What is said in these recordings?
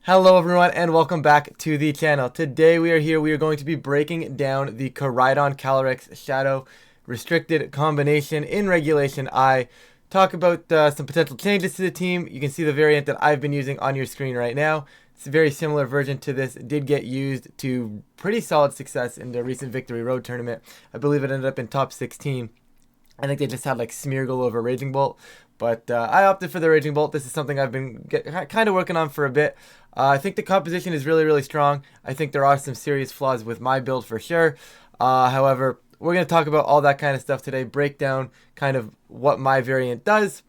Hello everyone and welcome back to the channel. Today we are going to be breaking down the Koraidon Calyrex-Shadow restricted combination in Regulation I. Talk about some potential changes to the team. You can see the variant that I've been using on your screen right now. It's a very similar version to this. It did get used to pretty solid success in the recent Victory Road tournament. I believe it ended up in top 16. I think they just had like Smeargle over Raging Bolt, but I opted for the Raging Bolt. This is something I've been kind of working on for a bit. I think the composition is really strong. I think there are some serious flaws with my build for sure. However, we're going to talk about all that kind of stuff today, break down kind of what my variant does,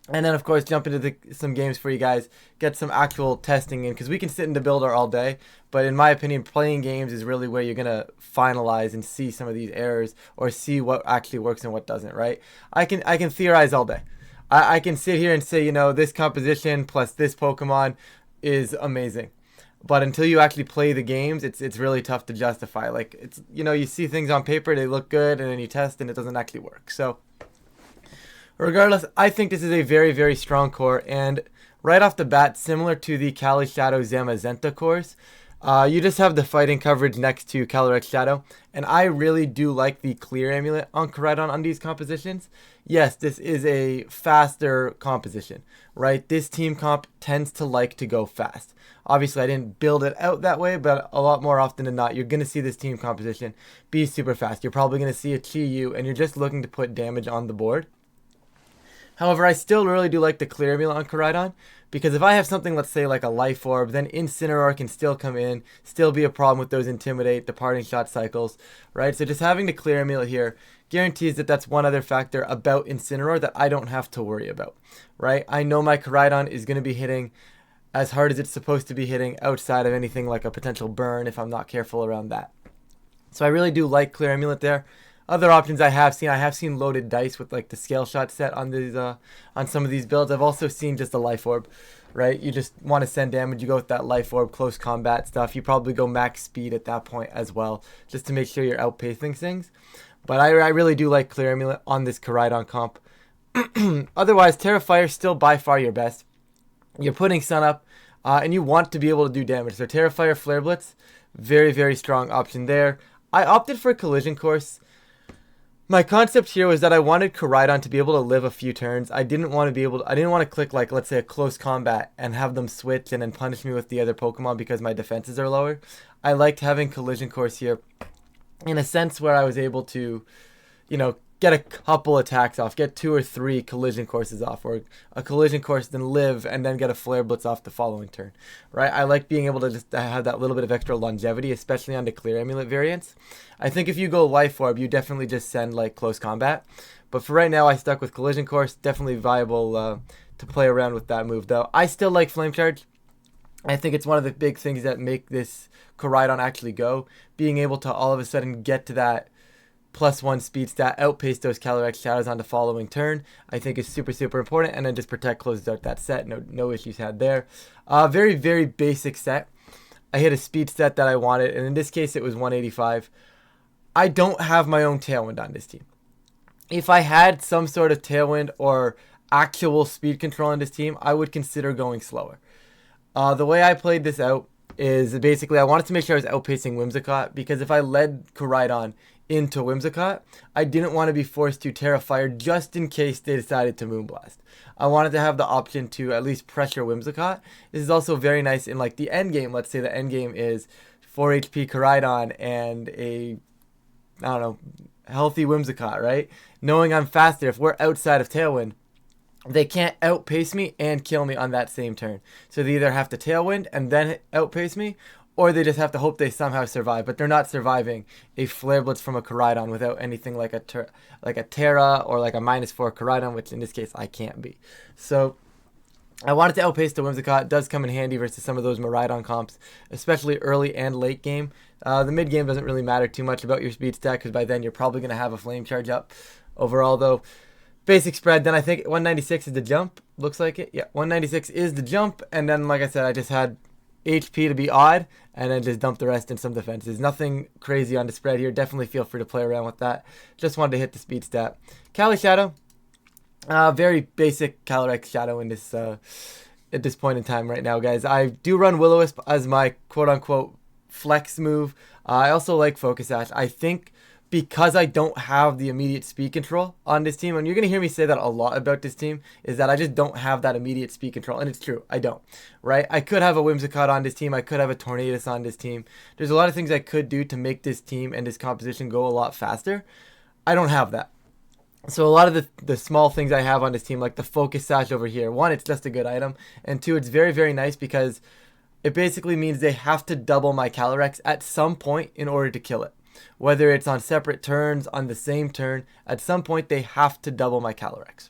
and then, of course, jump into some games for you guys, get some actual testing in, because we can sit in the builder all day, but in my opinion, playing games is really where you're going to finalize and see some of these errors, or see what actually works and what doesn't, right? I can theorize all day. I can sit here and say, you know, this composition plus this Pokemon is amazing. But until you actually play the games, it's really tough to justify. Like, it's, you know, you see things on paper, they look good, and then you test and it doesn't actually work. So regardless, I think this is a very strong core, and right off the bat, similar to the Calyrex-Shadow Zama cores, you just have the fighting coverage next to Calyrex-Shadow, and I really do like the Clear Amulet on Koraidon on these compositions. Yes, this is a faster composition, right? This team comp tends to like to go fast. Obviously, I didn't build it out that way, but a lot more often than not, you're going to see this team composition be super fast. You're probably going to see a Chi-Yu, and you're just looking to put damage on the board. However, I still really do like the Clear Amulet on Koraidon, because if I have something, let's say, like a Life Orb, then Incineroar can still come in, still be a problem with those Intimidate, Departing Shot cycles, right? So just having the Clear Amulet here guarantees that that's one other factor about Incineroar that I don't have to worry about, right? I know my Koraidon is going to be hitting as hard as it's supposed to be hitting outside of anything like a potential burn if I'm not careful around that. So I really do like Clear Amulet there. Other options I have seen loaded dice with like the scale shot set on these on some of these builds. I've also seen just a Life Orb, right? You just want to send damage, you go with that Life Orb, close combat stuff. You probably go max speed at that point as well, just to make sure you're outpacing things. But I really do like Clear Amulet on this Koraidon comp. Otherwise, Terrafire still by far your best. You're putting Sun up, and you want to be able to do damage. So Terrafire, Flare Blitz, very strong option there. I opted for Collision Course. My concept here was that I wanted Koraidon to be able to live a few turns. I didn't want to click, like, let's say a close combat and have them switch and then punish me with the other Pokemon because my defenses are lower. I liked having Collision Course here in a sense where I was able to, you know, get a couple attacks off, get 2 or 3 collision courses off, or a collision course, then live, and then get a Flare Blitz off the following turn, right? I like being able to just have that little bit of extra longevity, especially on the Clear Amulet variants. I think if you go Life Orb, you definitely just send like close combat, but for right now, I stuck with collision course. Definitely viable to play around with that move, though. I still like Flame Charge. I think it's one of the big things that make this Koraidon actually go. Being able to all of a sudden get to that +1 speed stat, outpace those Calyrex-Shadows on the following turn, I think is super important, and then just protect, closes out that set. No issues had there. Very basic set. I hit a speed stat that I wanted, and in this case it was 185. I don't have my own Tailwind on this team. If I had some sort of Tailwind or actual speed control on this team, I would consider going slower. The way I played this out is basically I wanted to make sure I was outpacing Whimsicott, because if I led Koraidon into Whimsicott, I didn't want to be forced to Terrafire just in case they decided to Moonblast. I wanted to have the option to at least pressure Whimsicott. This is also very nice in like the end game. Let's say the end game is 4 HP Koraidon and a, I don't know, healthy Whimsicott, right? Knowing I'm faster, if we're outside of Tailwind, they can't outpace me and kill me on that same turn. So they either have to Tailwind and then outpace me, or they just have to hope they somehow survive. But they're not surviving a Flare Blitz from a Koraidon without anything like a Terra or like a -4 Koraidon, which in this case I can't be. So I wanted to outpace the Whimsicott. It does come in handy versus some of those Miraidon comps, especially early and late game. The mid game doesn't really matter too much about your speed stat, because by then you're probably going to have a Flame Charge up. Overall, though, basic spread. Then I think 196 is the jump. Looks like it. Yeah, 196 is the jump. And then, like I said, I just had HP to be odd, and then just dump the rest in some defenses. Nothing crazy on the spread here. Definitely feel free to play around with that. Just wanted to hit the speed stat. Calyrex-Shadow. Very basic Calyrex-Shadow in this at this point in time right now, guys. I do run Will-O-Wisp as my quote-unquote flex move. I also like Focus Sash. I think because I don't have the immediate speed control on this team, and you're going to hear me say that a lot about this team, is that I just don't have that immediate speed control, and it's true, I don't, right? I could have a Whimsicott on this team, I could have a Tornadus on this team. There's a lot of things I could do to make this team and this composition go a lot faster. I don't have that. So a lot of the small things I have on this team, like the Focus Sash over here, one, it's just a good item, and two, it's very, very nice because it basically means they have to double my Calyrex at some point in order to kill it. Whether it's on separate turns, on the same turn, at some point they have to double my Calyrex.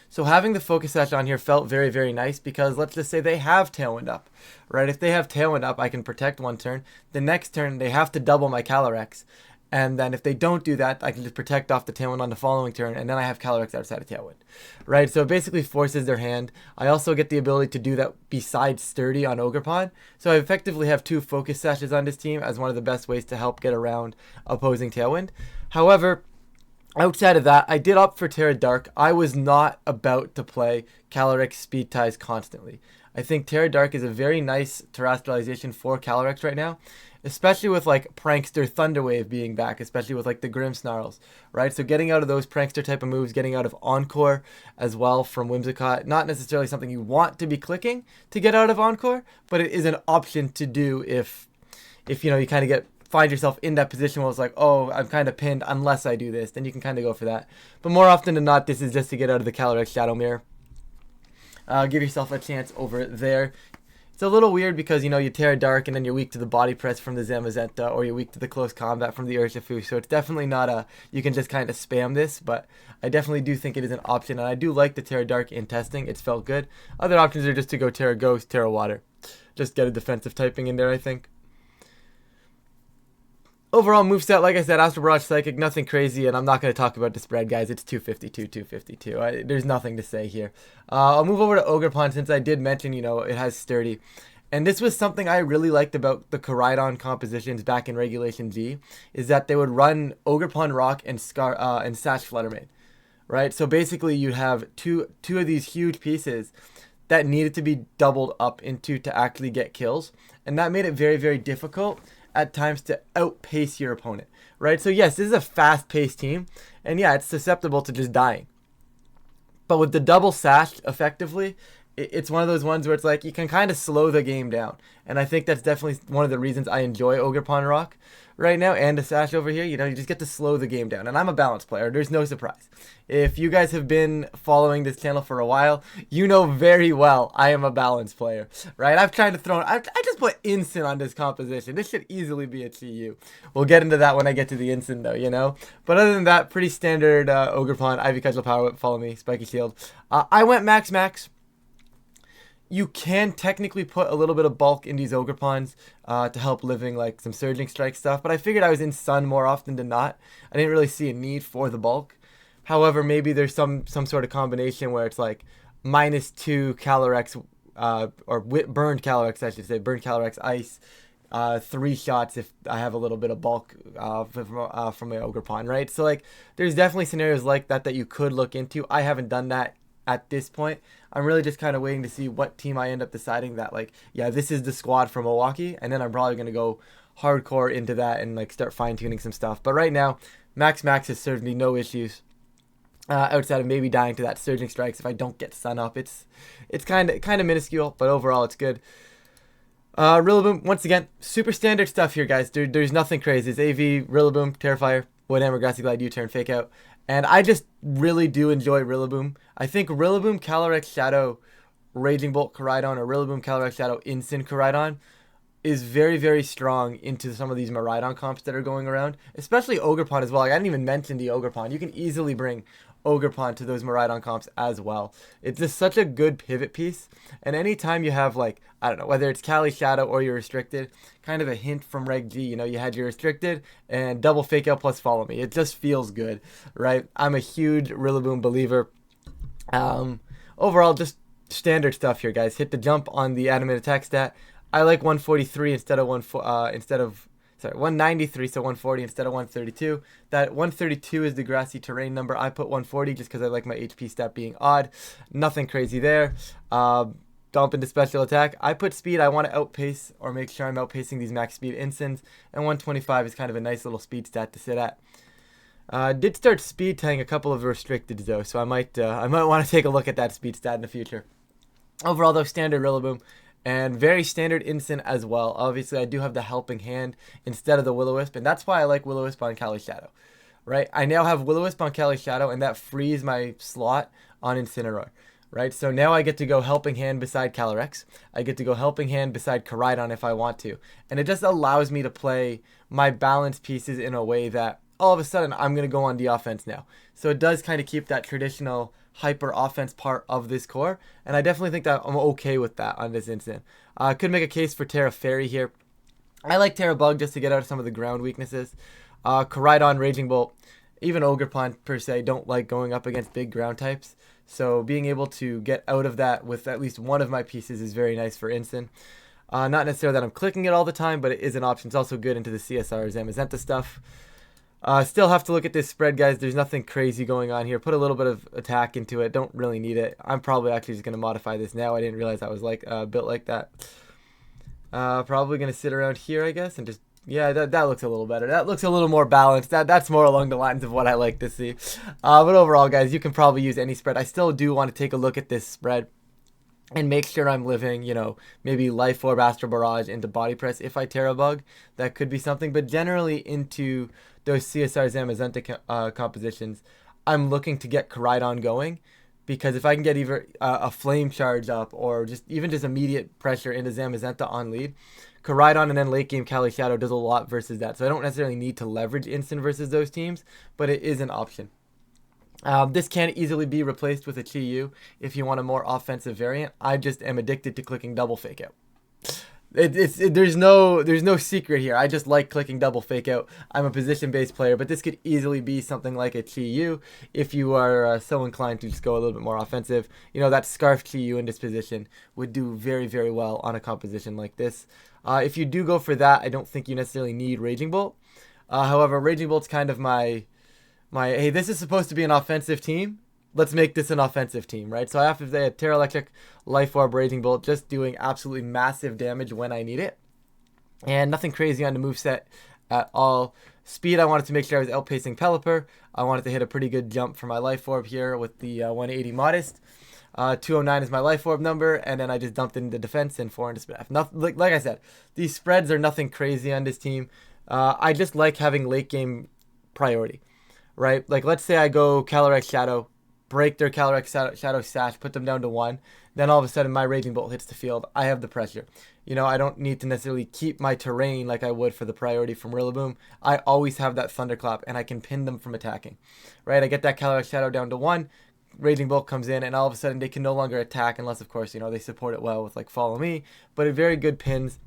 So having the Focus Sash on here felt very, very nice because let's just say they have Tailwind up, right? If they have Tailwind up, I can protect one turn. The next turn, they have to double my Calyrex. And then if they don't do that, I can just protect off the Tailwind on the following turn, and then I have Calyrex outside of Tailwind, right? So it basically forces their hand. I also get the ability to do that besides Sturdy on Ogerpon. So I effectively have two Focus Sashes on this team as one of the best ways to help get around opposing Tailwind. However, outside of that, I did opt for Terra Dark. I was not about to play Calyrex Speed Ties constantly. I think Terra Dark is a very nice terrestrialization for Calyrex right now, especially with like Prankster Thunderwave being back, especially with like the Grimmsnarls, right? So getting out of those Prankster type of moves, getting out of Encore as well from Whimsicott, not necessarily something you want to be clicking to get out of Encore, but it is an option to do if you know, you kind of find yourself in that position where it's like, oh, I'm kind of pinned unless I do this, then you can kind of go for that. But more often than not, this is just to get out of the Calyrex-Shadow mirror. Give yourself a chance over there. It's a little weird because, you know, you Terra Dark and then you're weak to the body press from the Zamazenta, or you're weak to the close combat from the Urshifu. So it's definitely not you can just kind of spam this, but I definitely do think it is an option. And I do like the Terra Dark in testing. It's felt good. Other options are just to go Terra Ghost, Terra Water. Just get a defensive typing in there, I think. Overall moveset, like I said, Astral Barrage Psychic, nothing crazy, and I'm not going to talk about the spread, guys. It's 252, 252. There's nothing to say here. I'll move over to Ogerpon since I did mention, you know, it has Sturdy. And this was something I really liked about the Koraidon compositions back in Regulation G, is that they would run Ogerpon Rock and Sash Fluttermane, right? So basically you'd have two of these huge pieces that needed to be doubled up into to actually get kills, and that made it very, very difficult at times to outpace your opponent, right? So yes, this is a fast-paced team, and yeah, it's susceptible to just dying. But with the double sash, effectively, it's one of those ones where it's like you can kind of slow the game down, and I think that's definitely one of the reasons I enjoy Ogerpon Rock right now, and the sash over here. You know, you just get to slow the game down, and I'm a balanced player. There's no surprise. If you guys have been following this channel for a while, you know very well I am a balanced player, right? I've tried to throw, I just put Instant on this composition. This should easily be a CU. We'll get into that when I get to the Instant though, you know? But other than that, pretty standard Ogerpon, Ivy Cudgel Power Whip, follow me, Spiky Shield. I went max. You can technically put a little bit of bulk in these Ogerpons to help living like some Surging Strike stuff, but I figured I was in Sun more often than not. I didn't really see a need for the bulk. However, maybe there's some sort of combination where it's like -2 Calyrex, or burned Calyrex, I should say, burned Calyrex Ice, 3 shots if I have a little bit of bulk from my Ogerpon, right? So like, there's definitely scenarios like that you could look into. I haven't done that at this point. I'm really just kind of waiting to see what team I end up deciding that, like, yeah, this is the squad for Milwaukee, and then I'm probably going to go hardcore into that and like start fine-tuning some stuff. But right now, max has served me no issues. Outside of maybe dying to that Surging Strikes if I don't get Sun up. It's kind of minuscule, but overall it's good. Rillaboom, once again, super standard stuff here, guys. There's nothing crazy. It's AV, Rillaboom, Terrifier, Woodhammer, Grassy Glide, U-Turn, Fake Out. And I just really do enjoy Rillaboom. I think Rillaboom, Calyrex-Shadow, Raging Bolt, Koraidon, or Rillaboom, Calyrex-Shadow, Instant Koraidon is very, very strong into some of these Miraidon comps that are going around. Especially Ogerpon as well. Like, I didn't even mention the Ogerpon. You can easily bring Ogerpon to those Miraidon comps as well. It's just such a good pivot piece. And anytime you have, like, I don't know, whether it's Caly-Shadow or you're restricted, kind of a hint from Reg G, you know, you had your restricted and double Fake Out plus Follow Me. It just feels good, right? I'm a huge Rillaboom believer. Overall, just standard stuff here, guys. Hit the jump on the animate attack stat. I like 143 instead of sorry, 193, so 140 instead of 132. That 132 is the grassy terrain number. I put 140 just because I like my HP stat being odd. Nothing crazy there. Dump into special attack. I put speed. I want to outpace or make sure I'm outpacing these max speed instants. And 125 is kind of a nice little speed stat to sit at. Did start speed tying a couple of restricted though, so I might want to take a look at that speed stat in the future. Overall though, standard Rillaboom. And very standard instant as well. Obviously, I do have the helping hand instead of the Will-O-Wisp, and that's why I like Will-O-Wisp on Calyrex-Shadow. Right? I now have Will-O-Wisp on Calyrex-Shadow, and that frees my slot on Incineroar. Right? So now I get to go helping hand beside Calyrex. I get to go helping hand beside Koraidon if I want to. And it just allows me to play my balance pieces in a way that all of a sudden I'm going to go on the offense now. So it does kind of keep that traditional hyper offense part of this core, and I definitely think that I'm okay with that on this instant. Could make a case for Terra Fairy here. I like Terra Bug just to get out of some of the ground weaknesses. Koraidon, Raging Bolt, even Ogerpon per se don't like going up against big ground types, so being able to get out of that with at least one of my pieces is very nice for instant. Not necessarily that I'm clicking it all the time, but it is an option. It's also good into the CSR Zama stuff. Still have to look at this spread, guys. There's nothing crazy going on here. Put a little bit of attack into it. Don't really need it. I'm probably actually just going to modify this now. I didn't realize I was like built like that. Probably going to sit around here, I guess, and just, yeah, that looks a little better. That looks a little more balanced. That's more along the lines of what I like to see. But overall, guys, you can probably use any spread. I still do want to take a look at this spread and make sure I'm living, you know, maybe Life Orb, Astral Barrage into Body Press if I Terra Bug. That could be something. But generally into those CSR Zamazenta compositions, I'm looking to get Koraidon going. Because if I can get either a Flame Charge up or even just immediate pressure into Zamazenta on lead, Koraidon and then late game Calyrex-Shadow does a lot versus that. So I don't necessarily need to leverage instant versus those teams, but it is an option. This can easily be replaced with a Chi-Yu if you want a more offensive variant. I just am addicted to clicking double fake out. There's no secret here. I just like clicking double fake out. I'm a position-based player, but this could easily be something like a Chi-Yu if you are so inclined to just go a little bit more offensive. You know, that Scarf Chi-Yu in this position would do very, very well on a composition like this. If you do go for that, I don't think you necessarily need Raging Bolt. However, Raging Bolt's kind of my hey, this is supposed to be an offensive team. Let's make this an offensive team, right? So I have to say a Terra Electric, Life Orb, Raging Bolt, just doing absolutely massive damage when I need it. And nothing crazy on the moveset at all. Speed, I wanted to make sure I was outpacing Pelipper. I wanted to hit a pretty good jump for my Life Orb here with the 180 Modest. 209 is my Life Orb number, and then I just dumped it into defense and 4 into spread. Like I said, these spreads are nothing crazy on this team. I just like having late game priority. Right? Like, let's say I go Calyrex-Shadow, break their Calyrex-Shadow sash, put them down to 1. Then all of a sudden, my Raging Bolt hits the field. I have the pressure. You know, I don't need to necessarily keep my terrain like I would for the priority from Rillaboom. I always have that Thunderclap, and I can pin them from attacking. Right? I get that Calyrex-Shadow down to 1. Raging Bolt comes in, and all of a sudden, they can no longer attack unless, of course, you know, they support it well with, like, Follow Me. But a very good pins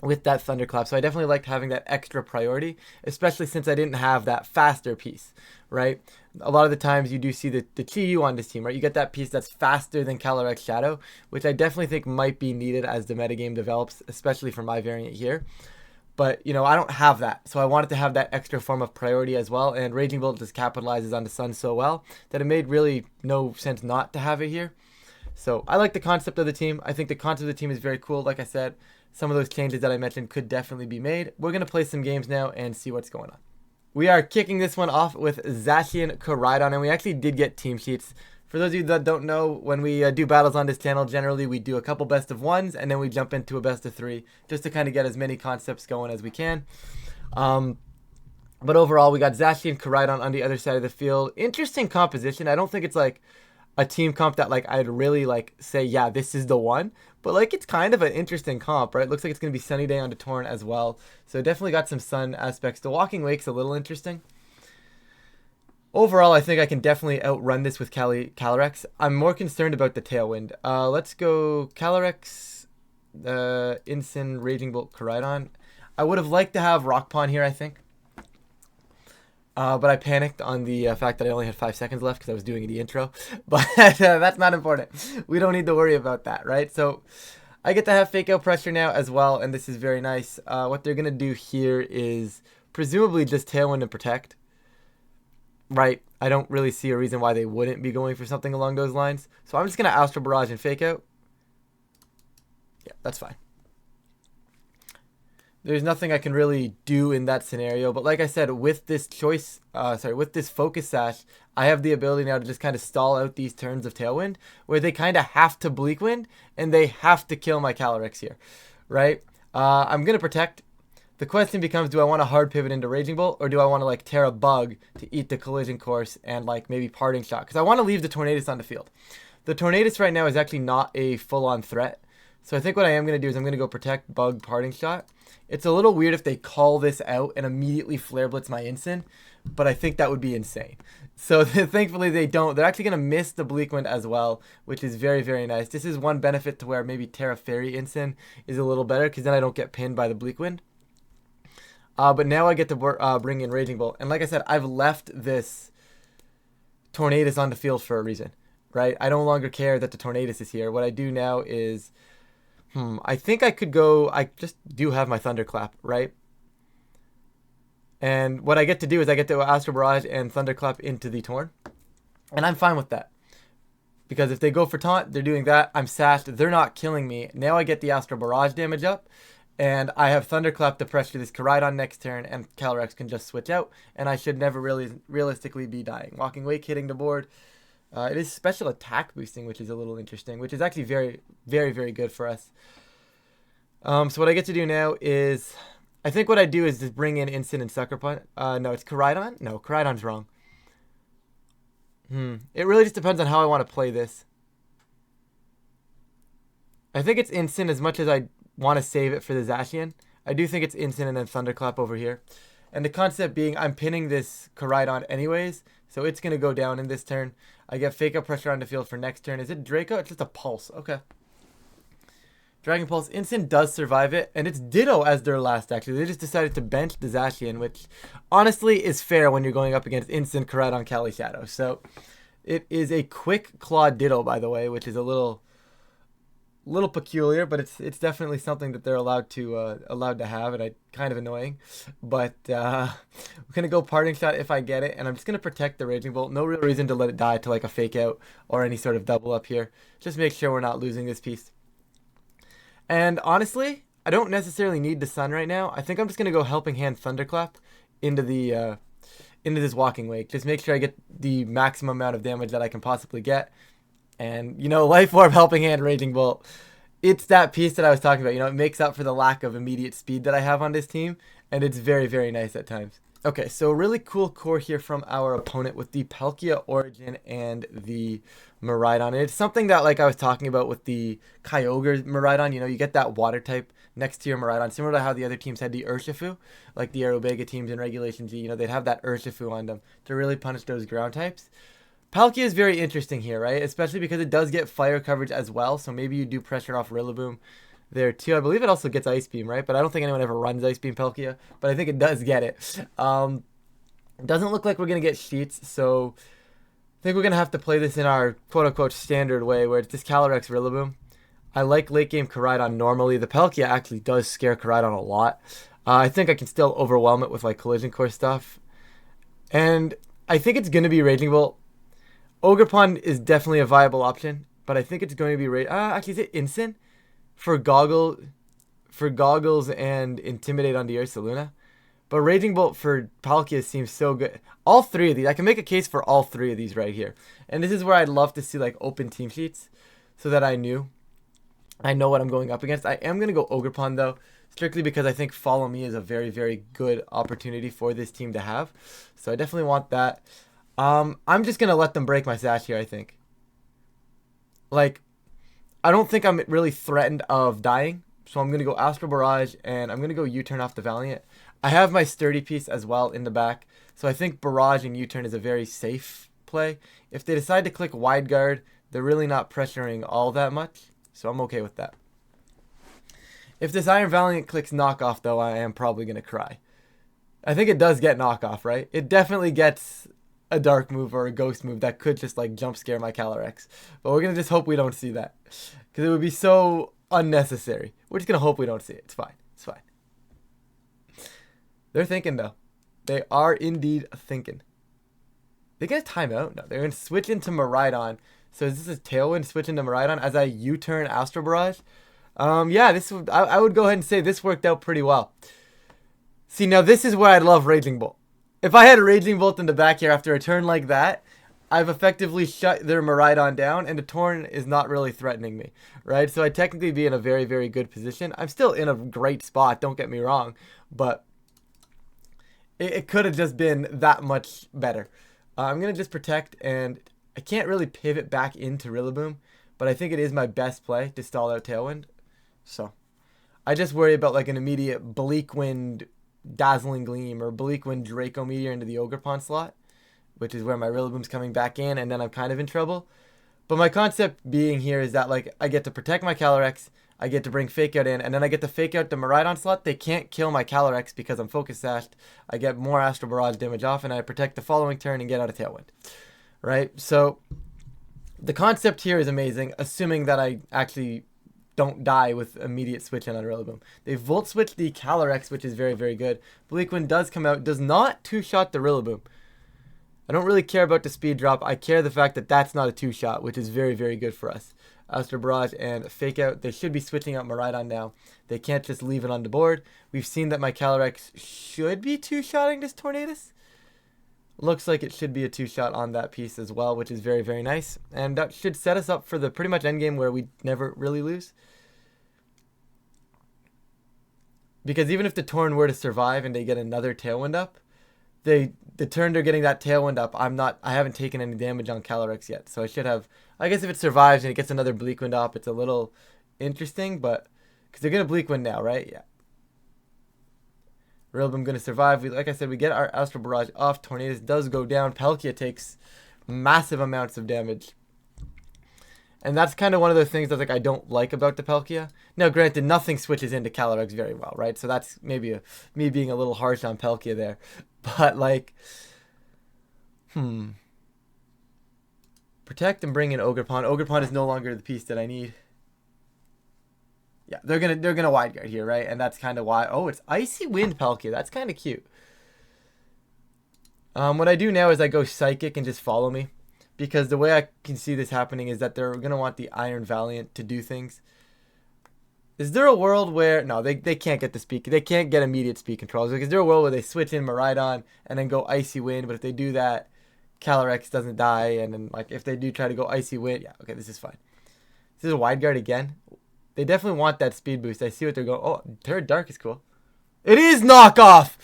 with that Thunderclap. So I definitely liked having that extra priority, especially since I didn't have that faster piece, right? A lot of the times you do see the Chi-Yu on this team, right? You get that piece that's faster than Calyrex-Shadow, which I definitely think might be needed as the metagame develops, especially for my variant here. But, you know, I don't have that. So I wanted to have that extra form of priority as well. And Raging Bolt just capitalizes on the sun so well that it made really no sense not to have it here. So I like the concept of the team. I think the concept of the team is very cool. Like I said, some of those changes that I mentioned could definitely be made. We're going to play some games now and see what's going on. We are kicking this one off with Zacian Koraidon, and we actually did get team sheets. For those of you that don't know, when we do battles on this channel, generally we do a couple best of ones, and then we jump into a best of 3, just to kind of get as many concepts going as we can. But overall, we got Zacian Koraidon on the other side of the field. Interesting composition. I don't think it's like a team comp that like I'd really like say, yeah, this is the one. But like it's kind of an interesting comp, right? Looks like it's going to be sunny day on the Torrent as well. So definitely got some sun aspects. The Walking Wake's a little interesting. Overall, I think I can definitely outrun this with Calyrex. I'm more concerned about the Tailwind. Let's go Calyrex, Incin, Raging Bolt, Koraidon. I would have liked to have Rock Pawn here, I think. But I panicked on the fact that I only had 5 seconds left because I was doing the intro. But that's not important. We don't need to worry about that, right? So I get to have fake out pressure now as well, and this is very nice. What they're going to do here is presumably just Tailwind and Protect. Right, I don't really see a reason why they wouldn't be going for something along those lines. So I'm just going to Astral Barrage and fake out. Yeah, that's fine. There's nothing I can really do in that scenario. But like I said, with this with this Focus Sash, I have the ability now to just kind of stall out these turns of Tailwind, where they kind of have to Bleak Wind, and they have to kill my Calyrex here, right? I'm going to Protect. The question becomes, do I want to hard pivot into Raging Bolt, or do I want to like tear a bug to eat the Collision Course and like maybe Parting Shot? Because I want to leave the Tornadus on the field. The Tornadus right now is actually not a full-on threat. So I think what I am going to do is I'm going to go Protect, Bug, Parting Shot. It's a little weird if they call this out and immediately Flare Blitz my Incin, but I think that would be insane. So thankfully they don't. They're actually going to miss the Bleak Wind as well, which is very, very nice. This is one benefit to where maybe Terra Fairy Incin is a little better, because then I don't get pinned by the Bleak Wind. But now I get to bring in Raging Bolt. And like I said, I've left this Tornadus on the field for a reason, right? I no longer care that the Tornadus is here. What I do now is, I think I could go, I just do have my Thunderclap, right? And what I get to do is I get to Astral Barrage and Thunderclap into the Torn. And I'm fine with that. Because if they go for Taunt, they're doing that. I'm sashed. They're not killing me. Now I get the Astral Barrage damage up. And I have Thunderclap to pressure this Koraidon next turn, and Calyrex can just switch out, and I should never really realistically be dying. Walking Wake hitting the board. It is special attack boosting, which is a little interesting, which is actually very, very, very good for us. So what I get to do now is, I think what I do is just bring in Instant and Sucker Punch. No, it's Koraidon? No, Koraidon's wrong. It really just depends on how I want to play this. I think it's Instant as much as I want to save it for the Zacian. I do think it's Instant and then Thunderclap over here. And the concept being, I'm pinning this Koraidon anyways, so it's going to go down in this turn. I get Fake Up Pressure on the field for next turn. Is it Draco? It's just a Pulse. Okay. Dragon Pulse. Instant does survive it, and it's Ditto as their last, actually. They just decided to bench the Zacian, which honestly is fair when you're going up against Instant Koraidon Calyrex-Shadow. So it is a quick Claw Ditto, by the way, which is a little peculiar, but it's definitely something that they're allowed to have, and kind of annoying. But we're gonna go Parting Shot if I get it, and I'm just gonna Protect the Raging Bolt. No real reason to let it die to like a Fake Out or any sort of double up here. Just make sure we're not losing this piece. And honestly, I don't necessarily need the Sun right now. I think I'm just gonna go Helping Hand Thunderclap into the into this Walking Wake. Just make sure I get the maximum amount of damage that I can possibly get. And, you know, Life Orb, Helping Hand, Raging Bolt. It's that piece that I was talking about. You know, it makes up for the lack of immediate speed that I have on this team. And it's very, very nice at times. Okay, so really cool core here from our opponent with the Palkia Origin and the Miraidon. And it's something that, like I was talking about with the Kyogre Miraidon, you know, you get that water type next to your Miraidon, similar to how the other teams had the Urshifu, like the Aerobega teams in Regulation G. You know, they'd have that Urshifu on them to really punish those ground types. Palkia is very interesting here, right? Especially because it does get fire coverage as well. So maybe you do pressure off Rillaboom there too. I believe it also gets Ice Beam, right? But I don't think anyone ever runs Ice Beam Palkia. But I think it does get it. Doesn't look like we're going to get Sheets. So I think we're going to have to play this in our quote-unquote standard way, where it's just Calyrex Rillaboom. I like late game Koraidon normally. The Palkia actually does scare Koraidon a lot. I think I can still overwhelm it with like Collision Course stuff. And I think it's going to be Raging Bolt. Ogerpon is definitely a viable option, but I think it's going to be actually, is it Instant for goggles and Intimidate on the Ursaluna? But Raging Bolt for Palkia seems so good. All three of these, I can make a case for all three of these right here. And this is where I'd love to see like open team sheets so that I know what I'm going up against. I am going to go Ogerpon though, strictly because I think Follow Me is a very, very good opportunity for this team to have. So I definitely want that. I'm just going to let them break my Sash here, I think. Like, I don't think I'm really threatened of dying. So I'm going to go Astral Barrage, and I'm going to go U-Turn off the Valiant. I have my Sturdy piece as well in the back. So I think Barrage and U-Turn is a very safe play. If they decide to click Wide Guard, they're really not pressuring all that much. So I'm okay with that. If this Iron Valiant clicks Knockoff, though, I am probably going to cry. I think it does get Knockoff, right? It definitely gets a dark move or a ghost move that could just like jump scare my Calyrex. But we're going to just hope we don't see that. Because it would be so unnecessary. We're just going to hope we don't see it. It's fine. It's fine. They're thinking, though. They are indeed thinking. They get a timeout? No, they're going to switch into Miraidon. So is this a Tailwind switch into Miraidon as I U-turn Astral Barrage? Yeah, I would go ahead and say this worked out pretty well. See, now this is where I'd love Raging Bolt. If I had a Raging Bolt in the back here after a turn like that, I've effectively shut their Miraidon down, and the Torn is not really threatening me, right? So I'd technically be in a very, very good position. I'm still in a great spot, don't get me wrong, but it could have just been that much better. I'm going to just protect, and I can't really pivot back into Rillaboom, but I think it is my best play to stall out Tailwind. So I just worry about like an immediate Bleak Wind Dazzling Gleam or Bleak Wind Draco Meteor into the Ogerpon slot, which is where my Rillaboom's coming back in, and then I'm kind of in trouble. But my concept being here is that like I get to protect my Calyrex, I get to bring Fake Out in, and then I get to Fake Out the Miraidon slot. They can't kill my Calyrex because I'm Focus Sashed. I get more Astral Barrage damage off, and I protect the following turn and get out of Tailwind. Right? So the concept here is amazing, assuming that I actually don't die with immediate switch in on Rillaboom. They Volt Switch the Calyrex, which is very, very good. Bleak Wind does come out, does not two-shot the Rillaboom. I don't really care about the speed drop. I care the fact that that's not a two-shot, which is very, very good for us. Astral Barrage and Fake Out. They should be switching out Miraidon now. They can't just leave it on the board. We've seen that my Calyrex should be two-shotting this Tornadus. Looks like it should be a two-shot on that piece as well, which is very, very nice. And that should set us up for the pretty much endgame where we never really lose. Because even if the Torn were to survive and they get another Tailwind up, the turn they're getting that Tailwind up, I haven't taken any damage on Calyrex yet. So I should have, I guess if it survives and it gets another Bleak Wind up, it's a little interesting, but, because they're going to Bleak Wind now, right? Yeah. Rillaboom going to survive. Like I said, we get our Astral Barrage off. Tornadus does go down. Palkia takes massive amounts of damage. And that's kind of one of those things that like I don't like about the Palkia. Now, granted, nothing switches into Calyrex very well, right? So that's maybe me being a little harsh on Palkia there. But like, protect and bring in Ogerpon. Ogerpon is no longer the piece that I need. Yeah, they're gonna Wide Guard here, right? And that's kind of why. Oh, it's Icy Wind Palkia. That's kind of cute. What I do now is I go Psychic and just follow me. Because the way I can see this happening is that they're going to want the Iron Valiant to do things. Is there a world where... No, they can't get the speed. They can't get immediate speed controls. Like, is there a world where they switch in Miraidon and then go Icy Wind? But if they do that, Calyrex doesn't die. And then, like, if they do try to go Icy Wind... Yeah, okay, this is fine. This is a Wide Guard again. They definitely want that speed boost. I see what they're going... Oh, Third Dark is cool. It is knockoff!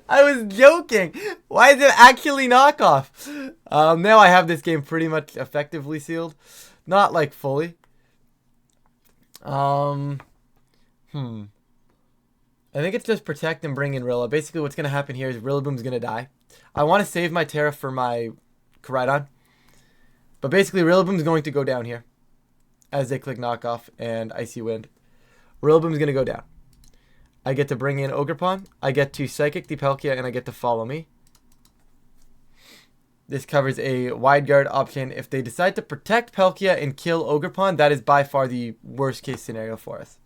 I was joking. Why is it actually knockoff? Now I have this game pretty much effectively sealed. Not like fully. I think it's just protect and bring in Rilla. Basically what's going to happen here is Rillaboom's going to die. I want to save my Terra for my Koraidon. But basically Rillaboom's going to go down here. As they click knockoff and Icy Wind. Rillaboom's going to go down. I get to bring in Ogerpon. I get to Psychic the Palkia, and I get to follow me. This covers a Wide Guard option. If they decide to protect Palkia and kill Ogerpon, that is by far the worst case scenario for us.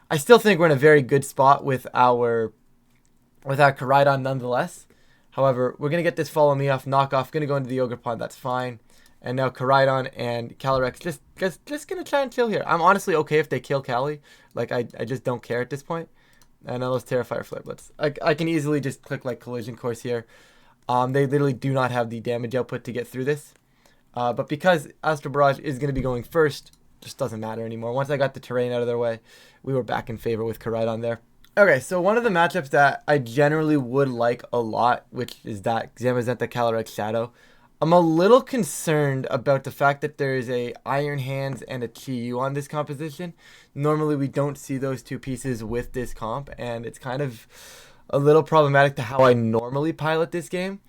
I still think we're in a very good spot with our Koraidon nonetheless. However, we're going to get this follow me off knockoff. Going to go into the Ogerpon. That's fine. And now Koraidon and Calyrex just going to try and chill here. I'm honestly okay if they kill Cali. Like, I just don't care at this point. And now let's Terrifier Fliplets. I can easily just click, like, Collision Course here. They literally do not have the damage output to get through this. But because Astral Barrage is going to be going first, just doesn't matter anymore. Once I got the terrain out of their way, we were back in favor with Koraidon there. Okay, so one of the matchups that I generally would like a lot, which is that Zamazenta Calyrex-Shadow. I'm a little concerned about the fact that there is a Iron Hands and a Chi-Yu on this composition. Normally we don't see those two pieces with this comp, and it's kind of a little problematic to how I normally pilot this game.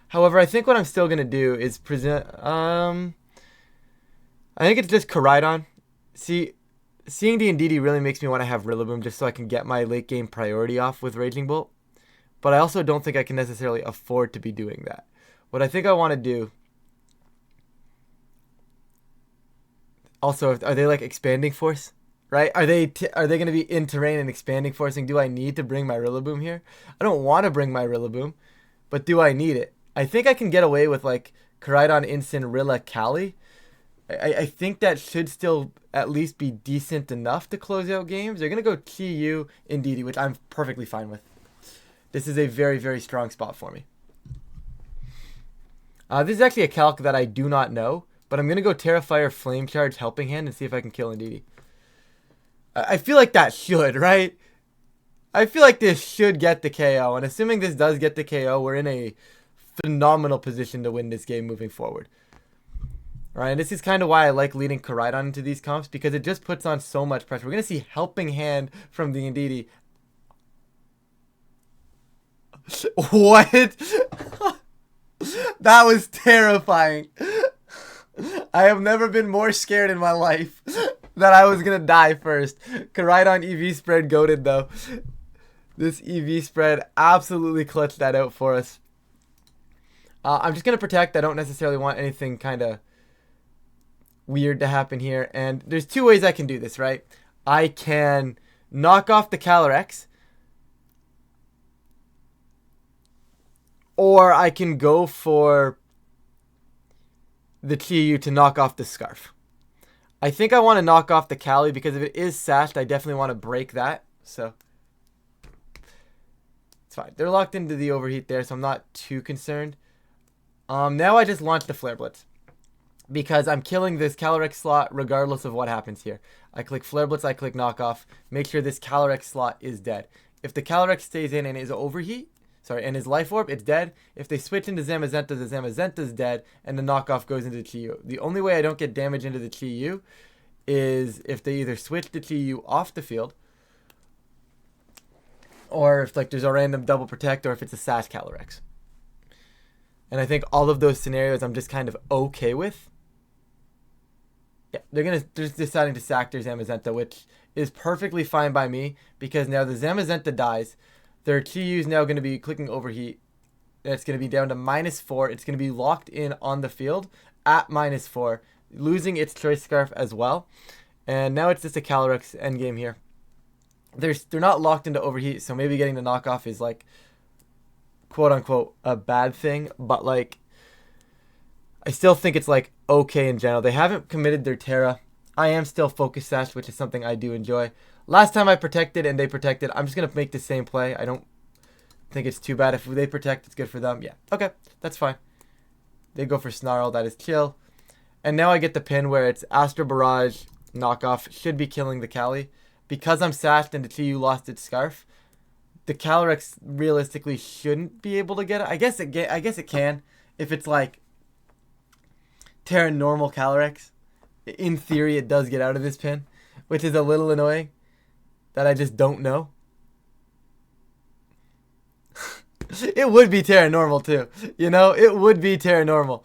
However, I think what I'm still going to do is present... I think it's just Koraidon. Seeing the Indeedee really makes me want to have Rillaboom just so I can get my late game priority off with Raging Bolt. But I also don't think I can necessarily afford to be doing that. What I think I want to do... Also, are they like expanding force? Right? Are they going to be in terrain and expanding forcing? Do I need to bring my Rillaboom here? I don't want to bring my Rillaboom, but do I need it? I think I can get away with like Koraidon Instant Rilla Cali. I think that should still at least be decent enough to close out games. They're going to go TU Indeedee, which I'm perfectly fine with. This is a very, very strong spot for me. This is actually a calc that I do not know, but I'm going to go Terrifier Flame Charge Helping Hand and see if I can kill Indeedee. I feel like that should, right? I feel like this should get the KO, and assuming this does get the KO, we're in a phenomenal position to win this game moving forward. Right, and this is kind of why I like leading Koraidon into these comps, because it just puts on so much pressure. We're going to see Helping Hand from the Indeedee. What? That was terrifying. I have never been more scared in my life that I was going to die first. Koraidon EV spread goated though. This EV spread absolutely clutched that out for us. I'm just going to protect. I don't necessarily want anything kind of weird to happen here. And there's two ways I can do this, right? I can knock off the Calyrex, or I can go for the TU to knock off the Scarf. I think I want to knock off the Cali because if it is sashed, I definitely want to break that. So it's fine. They're locked into the overheat there, so I'm not too concerned. Now I just launch the Flare Blitz, because I'm killing this Calyrex slot regardless of what happens here. I click Flare Blitz, I click Knockoff, make sure this Calyrex slot is dead. If the Calyrex stays in and is overheat, and his Life Orb, it's dead. If they switch into Zamazenta, the Zamazenta's dead, and the Knockoff goes into Chiyu. The only way I don't get damage into the Chiyu is if they either switch the Chiyu off the field, or if like there's a random double protect, or if it's a Sash Calyrex. And I think all of those scenarios I'm just kind of okay with. Yeah, they're just deciding to sack their Zamazenta, which is perfectly fine by me, because now the Zamazenta dies. Their TU is now going to be clicking overheat. It's going to be down to -4. It's going to be locked in on the field at -4, losing its Choice Scarf as well. And now it's just a Calyrex endgame here. They're not locked into overheat, so maybe getting the knockoff is like, quote unquote, a bad thing. But like, I still think it's like okay in general. They haven't committed their Terra. I am still Focus Sash, which is something I do enjoy. Last time I protected and they protected, I'm just going to make the same play. I don't think it's too bad. If they protect, it's good for them. Yeah, okay, that's fine. They go for Snarl, that is chill. And now I get the pin where it's Astro Barrage, Knockoff, should be killing the Cali. Because I'm sashed and the TU lost its Scarf, the Calyrex realistically shouldn't be able to get it. I guess it can, if it's like Terra normal Calyrex. In theory, it does get out of this pin, which is a little annoying that I just don't know. It would be Terra normal too. You know, it would be Terra normal.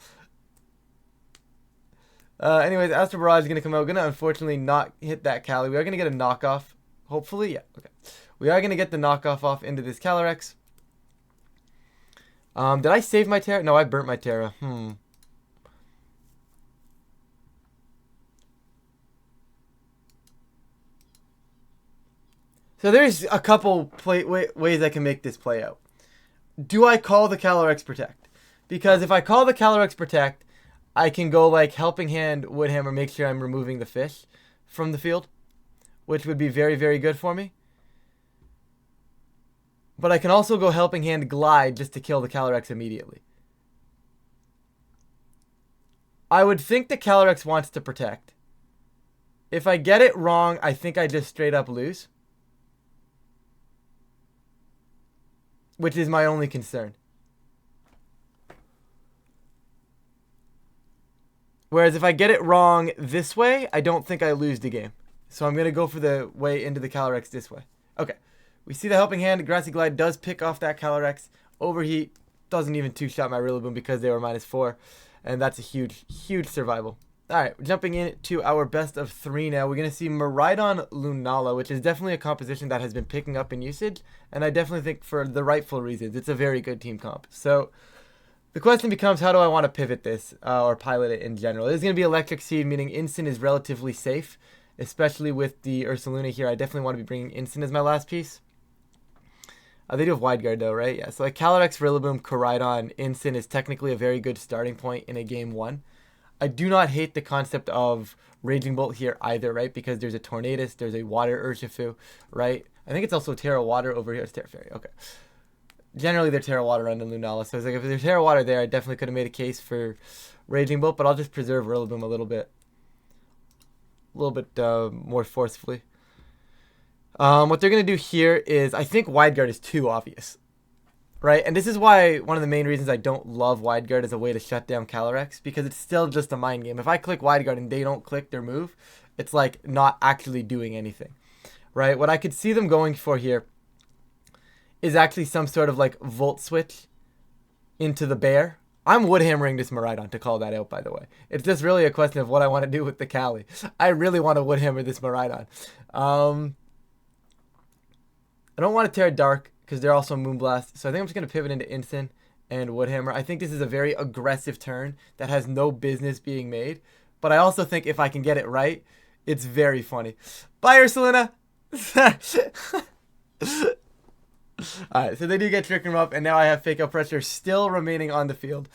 Anyways, Astro Barrage is going to come out. Going to unfortunately not hit that Cali. We are going to get a knockoff. Hopefully, yeah. Okay. We are going to get the knockoff off into this Calyrex. Did I save my Terra? No, I burnt my Terra. So there's a couple ways I can make this play out. Do I call the Calyrex Protect? Because if I call the Calyrex Protect, I can go like Helping Hand, Woodhammer, make sure I'm removing the fish from the field, which would be very, very good for me. But I can also go Helping Hand, Glide, just to kill the Calyrex immediately. I would think the Calyrex wants to protect. If I get it wrong, I think I just straight up lose, which is my only concern. Whereas if I get it wrong this way, I don't think I lose the game. So I'm going to go for the way into the Calyrex this way. Okay. We see the Helping Hand. Grassy Glide does pick off that Calyrex. Overheat doesn't even two-shot my Rillaboom because they were -4. And that's a huge, huge survival. Alright, jumping into our best of 3 now. We're going to see Miraidon Lunala, which is definitely a composition that has been picking up in usage. And I definitely think for the rightful reasons. It's a very good team comp. So The question becomes, how do I want to pivot this or pilot it in general? It is going to be Electric Seed, meaning Instant is relatively safe, especially with the Ursaluna here. I definitely want to be bringing Instant as my last piece. They do have Wide Guard though, right? Yeah, so like Calyrex, Rillaboom, Koraidon, Instant is technically a very good starting point in a game 1. I do not hate the concept of Raging Bolt here either, right? Because there's a Tornadus, there's a Water Urshifu, right? I think it's also Terra Water over here. It's Terra Fairy, okay. Generally, they're Terra Water on the Lunala. So it's like if there's Terra Water there, I definitely could have made a case for Raging Bolt, but I'll just preserve Rillaboom a little bit more forcefully. What they're going to do here is, I think Wide Guard is too obvious, right? And this is why one of the main reasons I don't love Wide Guard as a way to shut down Calyrex, because it's still just a mind game. If I click Wide Guard and they don't click their move, it's like not actually doing anything, right? What I could see them going for here is actually some sort of like Volt Switch into the Bear. I'm Woodhammering this Miraidon to call that out, by the way. It's just really a question of what I want to do with the Cali. I really want to Woodhammer this Miraidon. I don't want to Terra Dark because they're also Moonblast. So I think I'm just going to pivot into Instant and Woodhammer. I think this is a very aggressive turn that has no business being made. But I also think if I can get it right, it's very funny. Bye, Ursaluna! Alright, so they do get Trick Room up, and now I have Fake Out Pressure still remaining on the field,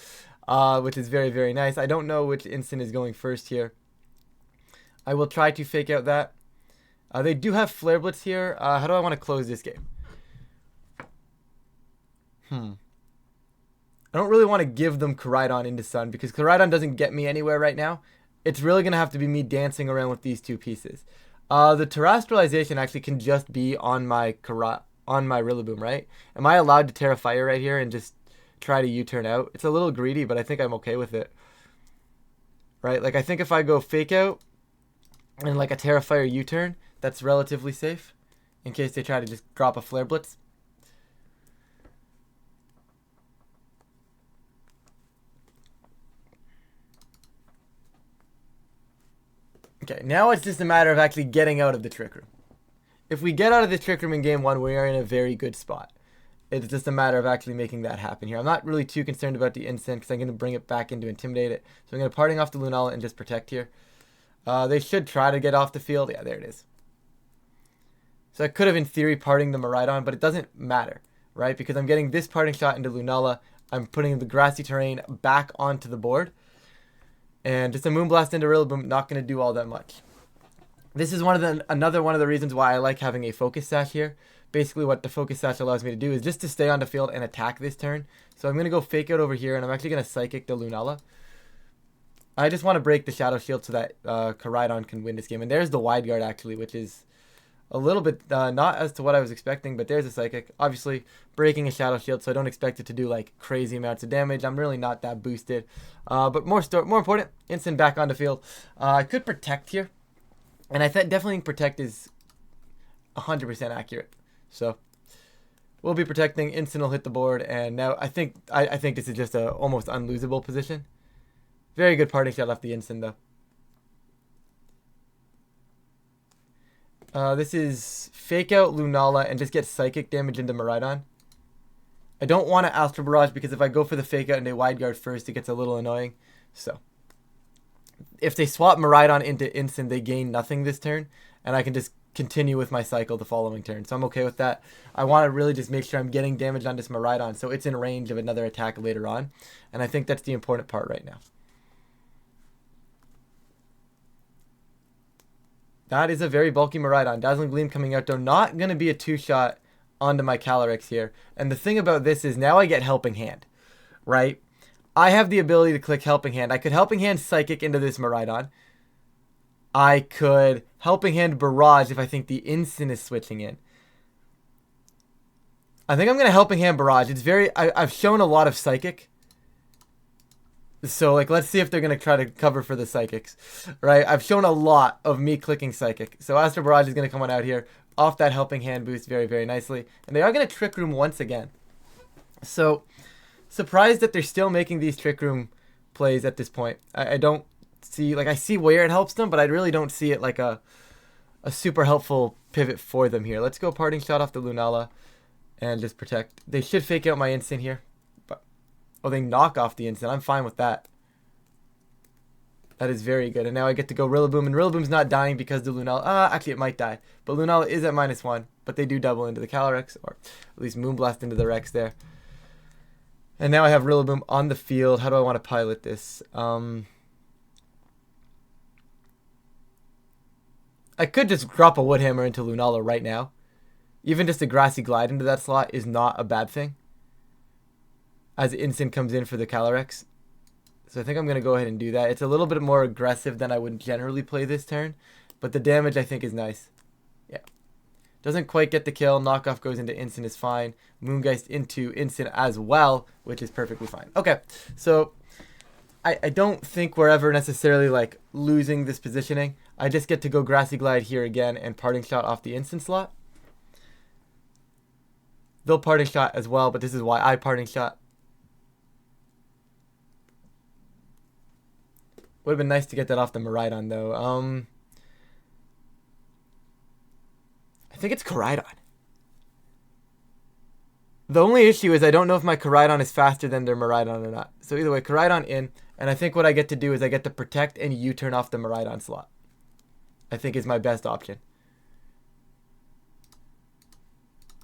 which is very, very nice. I don't know which Instant is going first here. I will try to Fake Out that. They do have Flare Blitz here. How do I want to close this game? I don't really want to give them Koraidon into Sun, because Koraidon doesn't get me anywhere right now. It's really going to have to be me dancing around with these two pieces. The Terrestrialization actually can just be on my Rillaboom, right? Am I allowed to Terra Fire right here and just try to U-turn out? It's a little greedy, but I think I'm okay with it. Right? Like, I think if I go Fake Out and like a Terra Fire U-turn, that's relatively safe in case they try to just drop a Flare Blitz. Okay, now it's just a matter of actually getting out of the Trick Room. If we get out of the Trick Room in game 1, we are in a very good spot. It's just a matter of actually making that happen here. I'm not really too concerned about the Instant because I'm going to bring it back in to Intimidate it. So I'm going to Parting off the Lunala and just Protect here. They should try to get off the field. Yeah, there it is. So I could have, in theory, Parting the Miraidon, but it doesn't matter, right? Because I'm getting this Parting Shot into Lunala. I'm putting the Grassy Terrain back onto the board. And just a Moonblast into Rillaboom, not going to do all that much. This is another one of the reasons why I like having a Focus Sash here. Basically what the Focus Sash allows me to do is just to stay on the field and attack this turn. So I'm going to go Fake Out over here, and I'm actually going to Psychic the Lunala. I just want to break the Shadow Shield so that Koraidon can win this game. And there's the Wide Guard, actually, which is a little bit not as to what I was expecting, but there's a Psychic. Obviously, breaking a Shadow Shield, so I don't expect it to do like crazy amounts of damage. I'm really not that boosted. But more important, Instant back on the field. I could Protect here. And I definitely think Protect is 100% accurate. So we'll be protecting. Instant will hit the board, and now I think this is just a almost unlosable position. Very good Parting Shot off the Instant though. This is Fake Out Lunala and just get Psychic damage into Miraidon. I don't want to Astral Barrage because if I go for the Fake Out and they Wide Guard first, it gets a little annoying. So if they swap Miraidon into Instant, they gain nothing this turn, and I can just continue with my cycle the following turn. So I'm okay with that. I want to really just make sure I'm getting damage on this Miraidon so it's in range of another attack later on, and I think that's the important part right now. That is a very bulky Miraidon. Dazzling Gleam coming out though. Not going to be a 2-shot onto my Calyrex here. And the thing about this is now I get Helping Hand, right? I have the ability to click Helping Hand. I could Helping Hand Psychic into this Miraidon. I could Helping Hand Barrage if I think the Instant is switching in. I think I'm going to Helping Hand Barrage. It's I've shown a lot of Psychic. So, like, let's see if they're going to try to cover for the Psychics, right? I've shown a lot of me clicking Psychic. So, Astral Barrage is going to come on out here off that Helping Hand boost very, very nicely. And they are going to Trick Room once again. So, surprised that they're still making these Trick Room plays at this point. I don't see, like, I see where it helps them, but I really don't see it like a super helpful pivot for them here. Let's go Parting Shot off the Lunala and just Protect. They should Fake Out my Instant here. Oh, they knock off the instant. I'm fine with that. That is very good. And now I get to go Rillaboom, and Rillaboom's not dying because the Lunala... actually, it might die. But Lunala is at -1, but they do double into the Calyrex, or at least Moonblast into the Rex there. And now I have Rillaboom on the field. How do I want to pilot this? I could just drop a Wood Hammer into Lunala right now. Even just a Grassy Glide into that slot is not a bad thing, as instant comes in for the Calyrex. So I think I'm going to go ahead and do that. It's a little bit more aggressive than I would generally play this turn, but the damage I think is nice. Yeah. Doesn't quite get the kill. Knockoff goes into instant is fine. Moongeist into instant as well, which is perfectly fine. Okay, so I don't think we're ever necessarily like losing this positioning. I just get to go Grassy Glide here again and Parting Shot off the instant slot. They'll Parting Shot as well, but this is why I Parting Shot. Would have been nice to get that off the Miraidon though. I think it's Koraidon. The only issue is I don't know if my Koraidon is faster than their Miraidon or not. So either way, Koraidon in, and I think what I get to do is I get to protect and U-turn off the Miraidon slot. I think is my best option.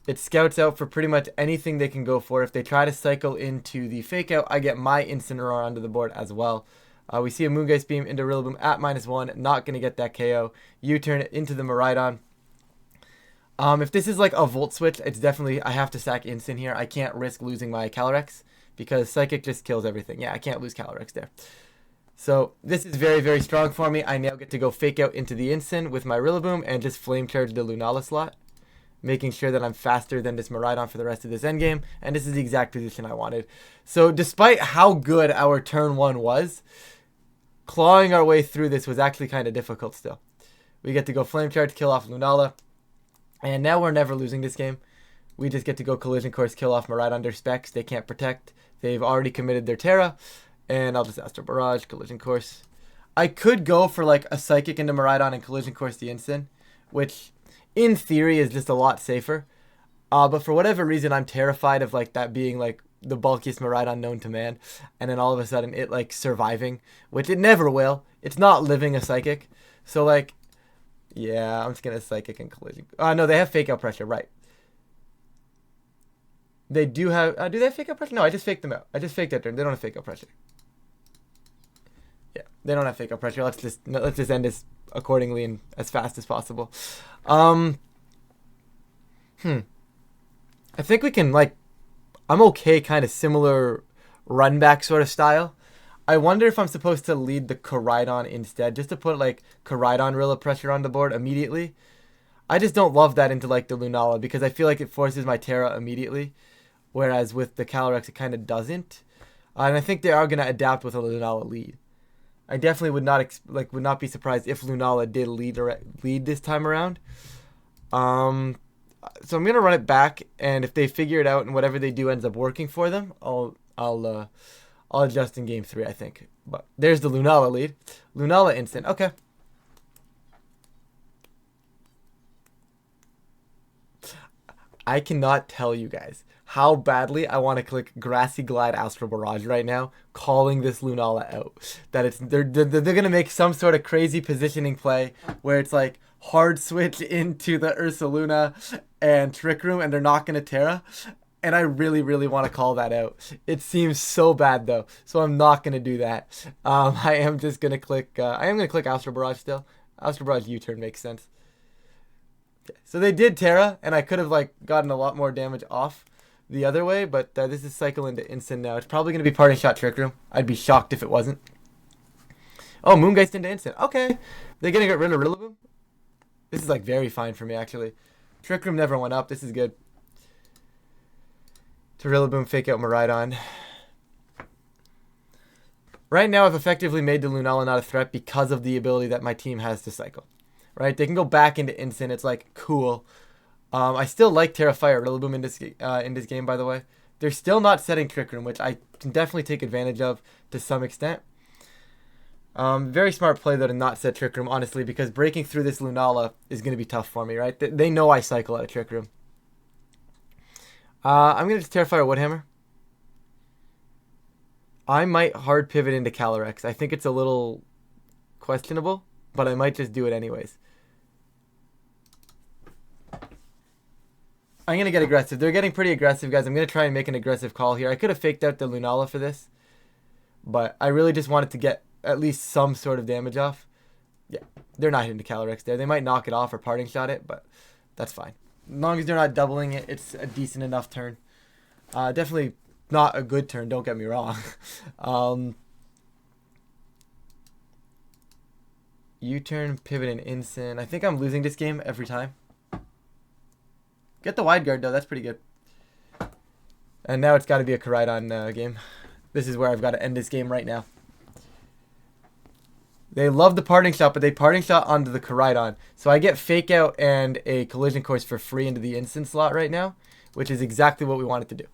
It scouts out for pretty much anything they can go for. If they try to cycle into the Fake Out, I get my Incineroar onto the board as well. We see a Moongeist Beam into Rillaboom at -1. Not going to get that KO. U-turn it into the Miraidon. If this is like a Volt Switch, it's definitely, I have to sack Instant here. I can't risk losing my Calyrex because Psychic just kills everything. Yeah, I can't lose Calyrex there. So this is very, very strong for me. I now get to go Fake Out into the Instant with my Rillaboom and just Flame Charge the Lunala slot, making sure that I'm faster than this Miraidon for the rest of this endgame. And this is the exact position I wanted. So despite how good our turn 1 was, clawing our way through this was actually kind of difficult still. We get to go Flame Charge, kill off Lunala. And now we're never losing this game. We just get to go Collision Course, kill off Miraidon. Their specs, they can't protect. They've already committed their Terra. And I'll just Astral Barrage, Collision Course. I could go for like a Psychic into Miraidon and Collision Course the instant, which in theory is just a lot safer. But for whatever reason, I'm terrified of like that being like the bulkiest Miraidon known to man. And then all of a sudden it like surviving, which it never will. It's not living a Psychic. So like, yeah, I'm just going to Psychic and Collision. No, they have Fake Out Pressure, right. They do have, do they have Fake Out Pressure? No, I just faked them out. I just faked that turn. They don't have Fake Out Pressure. Yeah, they don't have Fake Out Pressure. Let's just end this accordingly and as fast as possible. I think we can, like, I'm okay kind of similar run back sort of style. I wonder if I'm supposed to lead the Koraidon instead, just to put like Koraidon Rilla pressure on the board immediately. I just don't love that into like the Lunala because I feel like it forces my Terra immediately, whereas with the Calyrex it kind of doesn't. And I think they are going to adapt with a Lunala lead. I definitely would not be surprised if Lunala did lead this time around. So I'm going to run it back, and if they figure it out and whatever they do ends up working for them, I'll adjust in game 3, I think. But there's the Lunala lead. Lunala instant. Okay. I cannot tell you guys how badly I want to click Grassy Glide Astral Barrage right now, calling this Lunala out. That they're gonna make some sort of crazy positioning play where it's like hard switch into the Ursaluna and Trick Room, and they're not gonna Terra. And I really, really want to call that out. It seems so bad though, so I'm not gonna do that. I am just gonna click. I am gonna click Astral Barrage still. Astral Barrage U-turn makes sense. Okay. So they did Terra, and I could have like gotten a lot more damage off the other way, but this is cycle into instant now. It's probably gonna be Parting Shot Trick Room. I'd be shocked if it wasn't. Oh, Moongeist into instant. Okay, they're gonna get rid of Rillaboom. This is like very fine for me actually. Trick Room never went up. This is good. To Rillaboom, Fake Out Miraidon. Right now, I've effectively made the Lunala not a threat because of the ability that my team has to cycle. Right? They can go back into instant. It's like, cool. I still like Terrafire Rillaboom in this game, by the way. They're still not setting Trick Room, which I can definitely take advantage of to some extent. Very smart play, though, to not set Trick Room, honestly, because breaking through this Lunala is going to be tough for me, right? They know I cycle out of Trick Room. I'm going to just Terrafire Woodhammer. I might hard pivot into Calyrex. I think it's a little questionable, but I might just do it anyways. I'm going to get aggressive. They're getting pretty aggressive, guys. I'm going to try and make an aggressive call here. I could have faked out the Lunala for this, but I really just wanted to get at least some sort of damage off. Yeah, they're not hitting the Calyrex there. They might knock it off or parting shot it, but that's fine. As long as they're not doubling it, it's a decent enough turn. Definitely not a good turn, don't get me wrong. U-turn, pivot, and Incin. I think I'm losing this game every time. Get the wide guard, though. That's pretty good. And now it's got to be a Koraidon game. This is where I've got to end this game right now. They love the parting shot, but they parting shot onto the Koraidon. So I get fake out and a collision course for free into the Incin slot right now, which is exactly what we wanted to do.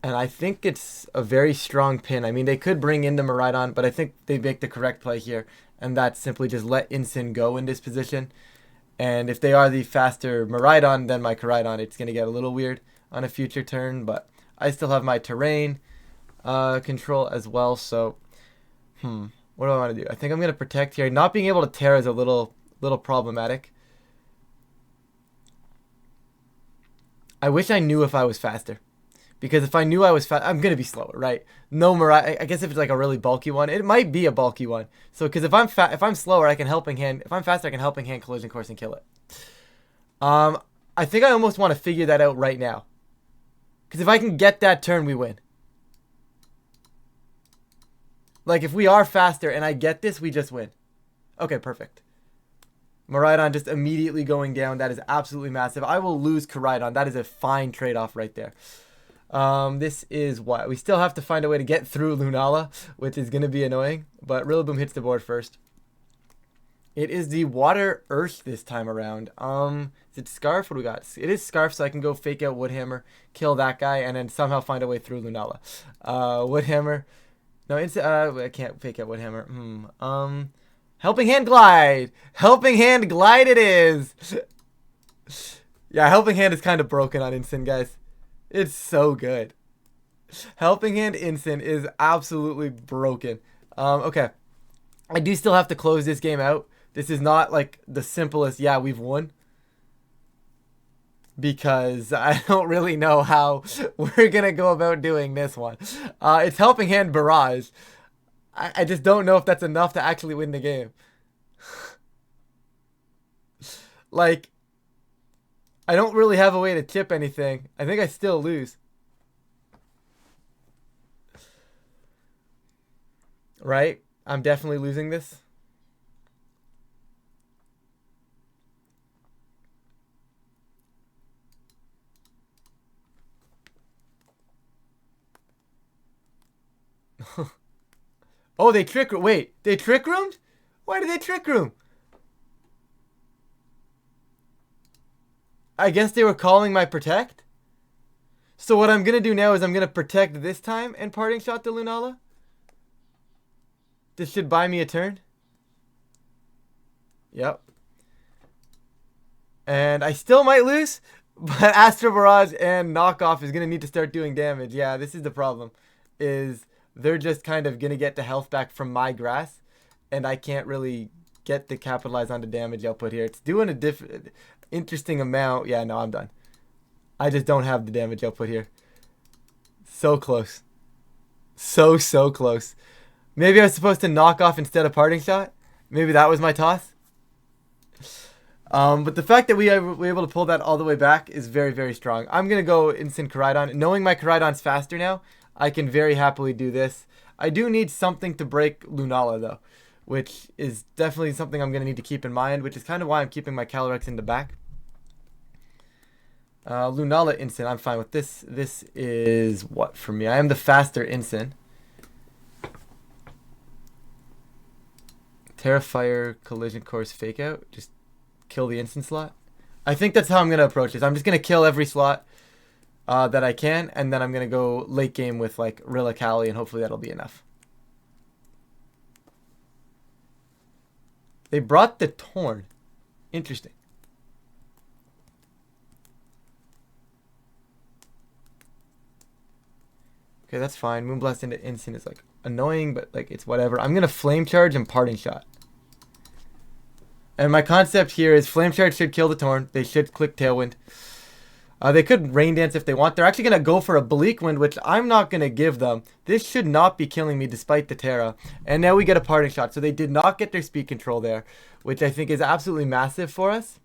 And I think it's a very strong pin. I mean, they could bring in the Miraidon, but I think they make the correct play here. And that's simply just let Incin go in this position. And if they are the faster Miraidon than my Koraidon, it's going to get a little weird on a future turn. But I still have my terrain control as well. So, what do I want to do? I think I'm going to protect here. Not being able to tear is a little problematic. I wish I knew if I was faster. Because if I knew I was fast, I'm going to be slower, right? No Miraidon. I guess if it's like a really bulky one, it might be a bulky one. So, because if I'm slower, I can helping hand. If I'm faster, I can helping hand collision course and kill it. I think I almost want to figure that out right now. Because if I can get that turn, we win. Like, if we are faster and I get this, we just win. Okay, perfect. Miraidon just immediately going down. That is absolutely massive. I will lose Koraidon. That is a fine trade-off right there. This is what we still have to find a way to get through Lunala, which is going to be annoying, but Rillaboom hits the board first. It is the Water Earth this time around. Is it Scarf? What do we got? It is Scarf, so I can go fake out Woodhammer, kill that guy, and then somehow find a way through Lunala. Woodhammer. No, it's, I can't fake out Woodhammer. Helping Hand Glide! Helping Hand Glide it is! Yeah, Helping Hand is kind of broken on Incin, guys. It's so good. Helping Hand Incin is absolutely broken. Okay. I do still have to close this game out. This is not like the simplest, yeah, we've won. Because I don't really know how we're going to go about doing this one. It's Helping Hand Barrage. I just don't know if that's enough to actually win the game. Like, I don't really have a way to tip anything. I think I still lose. Right? I'm definitely losing this. Oh, they trick room. Wait, they trick roomed? Why did they trick room? I guess they were calling my protect. So what I'm going to do now is I'm going to protect this time and parting shot the Lunala. This should buy me a turn. Yep. And I still might lose, but Astro Barrage and Knockoff is going to need to start doing damage. Yeah, this is the problem. Is they're just kind of going to get the health back from my grass, and I can't really get to capitalize on the damage output here. It's doing a interesting amount. Yeah, no, I'm done. I just don't have the damage output here. So close. So close. Maybe I was supposed to knock off instead of parting shot. Maybe that was my toss. But the fact that we were able to pull that all the way back is very, very strong. I'm going to go Instant Koraidon. Knowing my Koraidon's faster now, I can very happily do this. I do need something to break Lunala, though, which is definitely something I'm going to need to keep in mind, which is kind of why I'm keeping my Calyrex in the back. Lunala Incin, I'm fine with this. This is what for me? I am the faster Incin. Terrifier, Collision Course, Fake Out. Just kill the Incin slot. I think that's how I'm going to approach this. I'm just going to kill every slot that I can, and then I'm going to go late game with like Rilla Cali, and hopefully that'll be enough. They brought the Torn. Interesting. Okay, that's fine. Moonblast into instant is like annoying, but like it's whatever. I'm gonna Flame Charge and Parting Shot. And my concept here is Flame Charge should kill the Torn. They should click Tailwind. They could Rain Dance if they want. They're actually going to go for a Bleak Wind, which I'm not going to give them. This should not be killing me despite the Terra. And now we get a Parting Shot. So they did not get their speed control there, which I think is absolutely massive for us.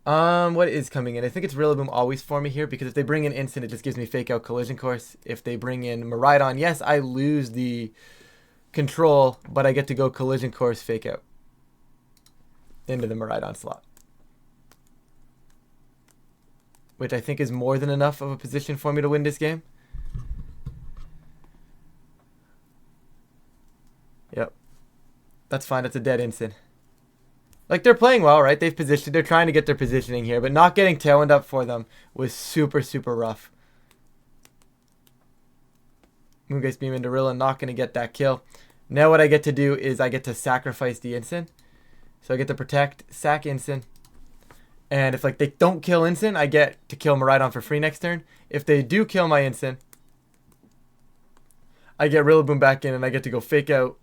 What is coming in? I think it's Rillaboom always for me here, because if they bring in Instant, it just gives me Fake Out Collision Course. If they bring in Miraidon, yes, I lose the control, but I get to go Collision Course Fake Out into the Miraidon slot, which I think is more than enough of a position for me to win this game. Yep. That's fine. That's a dead instant. Like, they're playing well, right? They've positioned. They're trying to get their positioning here, but not getting Tailwind up for them was super, super rough. Moongeist Beam into Rilla, not going to get that kill. Now what I get to do is I get to sacrifice the instant. So I get to protect, sack instant. And if like they don't kill instant, I get to kill Miraidon for free next turn. If they do kill my instant, I get Rillaboom back in and I get to go Fake Out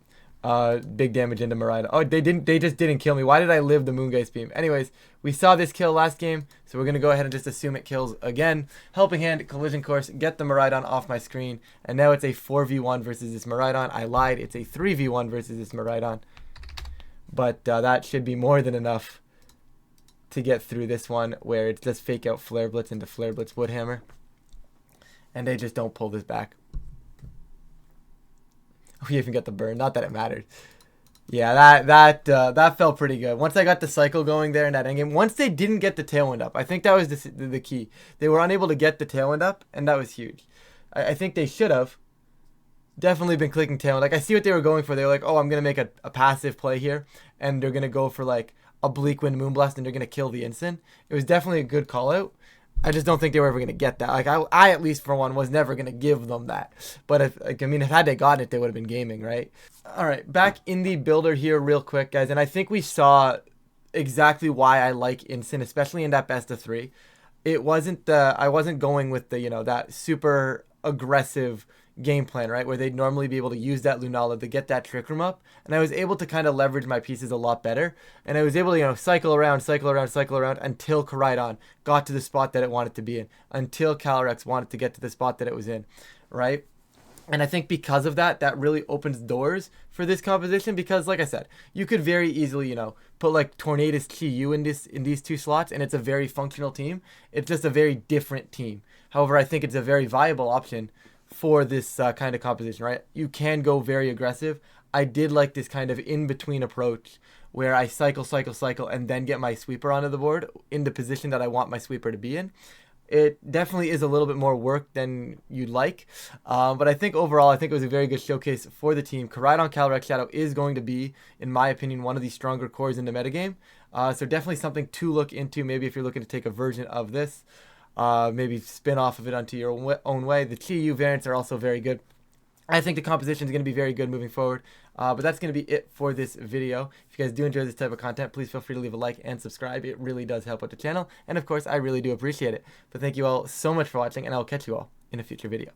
big damage into Miraidon. Oh, they just didn't kill me. Why did I live the Moongeist Beam? Anyways, we saw this kill last game, so we're going to go ahead and just assume it kills again. Helping Hand, Collision Course, get the Miraidon off my screen. And now it's a 4v1 versus this Miraidon. I lied. It's a 3v1 versus this Miraidon. But that should be more than enough to get through this one, where it's just Fake Out Flare Blitz into Flare Blitz Woodhammer. And they just don't pull this back. We even got the burn. Not that it mattered. Yeah, that felt pretty good. Once I got the cycle going there in that endgame, once they didn't get the Tailwind up, I think that was the key. They were unable to get the Tailwind up, and that was huge. I think they should have definitely been clicking Tailwind. Like, I see what they were going for. They were like, oh, I'm going to make a passive play here, and they're going to go for, like, a Bleak Wind Moonblast, and they're going to kill the instant. It was definitely a good call-out. I just don't think they were ever going to get that. Like, I at least, for one, was never going to give them that. But, if had they gotten it, they would have been gaming, right? All right, back in the builder here real quick, guys. And I think we saw exactly why I like instant, especially in that best of 3. It wasn't I wasn't going with the, that super aggressive game plan, right, where they'd normally be able to use that Lunala to get that Trick Room up, and I was able to kind of leverage my pieces a lot better, and I was able to, cycle around until Koraidon got to the spot that it wanted to be in, until Calyrex wanted to get to the spot that it was in, right? And I think because of that, that really opens doors for this composition, because like I said, you could very easily, put like Tornadus Chi-Yu in these two slots, and it's a very functional team. It's just a very different team. However, I think it's a very viable option for this kind of composition, right? You can go very aggressive. I did like this kind of in-between approach where I cycle, and then get my sweeper onto the board in the position that I want my sweeper to be in. It definitely is a little bit more work than you'd like, but I think overall, I think it was a very good showcase for the team. Koraidon Calyrex-Shadow is going to be, in my opinion, one of the stronger cores in the metagame, so definitely something to look into, maybe if you're looking to take a version of this. Maybe spin off of it onto your own way. The Chi-Yu variants are also very good. I think the composition is going to be very good moving forward. But that's going to be it for this video. If you guys do enjoy this type of content, please feel free to leave a like and subscribe. It really does help out the channel. And of course, I really do appreciate it. But thank you all so much for watching, and I'll catch you all in a future video.